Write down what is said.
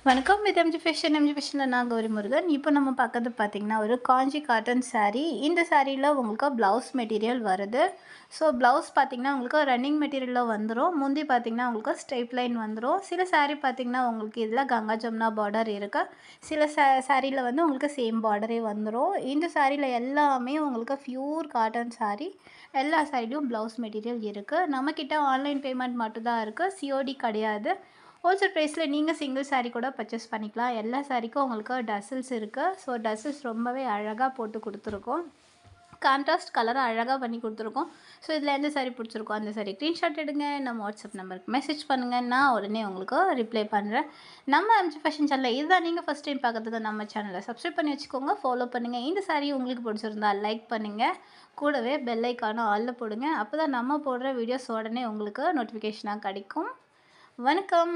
வணக்கம். இது எம்ஜி ஃபேஷன்ல நான் கௌரி முருகன். இப்போ நம்ம பார்க்கறது பார்த்தீங்கன்னா, ஒரு காஞ்சி காட்டன் சாரீ. இந்த சாரீல உங்களுக்கு ப்ளவுஸ் மெட்டீரியல் வருது. ஸோ ப்ளவுஸ் பார்த்தீங்கன்னா, உங்களுக்கு ரன்னிங் மெட்டீரியல்ல வந்துரும். முந்தி பார்த்தீங்கன்னா, உங்களுக்கு ஸ்ட்ரெய்ட் லைன் வந்துரும். சில சாரீ பார்த்தீங்கன்னா, உங்களுக்கு இதில கங்கா ஜமுனா பார்டர் இருக்கு. சில சாரீல வந்து உங்களுக்கு சேம் பார்டரே வந்துரும். இந்த சாரீல எல்லாமே உங்களுக்கு பியூர் காட்டன் சாரீ. எல்லா சாரீலயும் ப்ளவுஸ் மெட்டீரியல் இருக்கு. நம்மக்கிட்ட ஆன்லைன் பேமெண்ட் மட்டும் தான் இருக்கு. சிஓடி கிடையாது. ஹோல்சேல் ப்ரைஸில நீங்கள் சிங்கிள் சாரீ கூட பர்ச்சேஸ் பண்ணிக்கலாம். எல்லா சாரீக்கும் உங்களுக்கு டசல்ஸ் இருக்குது. ஸோ டசல்ஸ் ரொம்பவே அழகாக போட்டு கொடுத்துருக்கோம். கான்ட்ராஸ்ட் கலரை அழகாக பண்ணி கொடுத்துருக்கோம். ஸோ இதில் எந்த சாரீ பிடிச்சிருக்கோ அந்த சாரீ ஸ்க்ரீன்ஷாட் எடுங்க. நம்ம வாட்ஸ்அப் நம்பருக்கு மெசேஜ் பண்ணுங்கள். நான் உடனே உங்களுக்கு ரிப்ளை பண்ணுறேன். நம்ம எம்ஜி ஃபேஷன் சேனலில் இதுதான் நீங்கள் ஃபஸ்ட் டைம் பார்க்குறதுக்கு நம்ம சேனலை சப்ஸ்கிரைப் பண்ணி வச்சுக்கோங்க. ஃபாலோ பண்ணுங்கள். இந்த சாரீ உங்களுக்கு பிடிச்சிருந்தா லைக் பண்ணுங்கள். கூடவே பெல் ஐக்கானும் ஆல்ல போடுங்க. அப்போ தான் நம்ம போடுற வீடியோஸ் உடனே உங்களுக்கு நோட்டிஃபிகேஷனாக கிடைக்கும். வணக்கம்.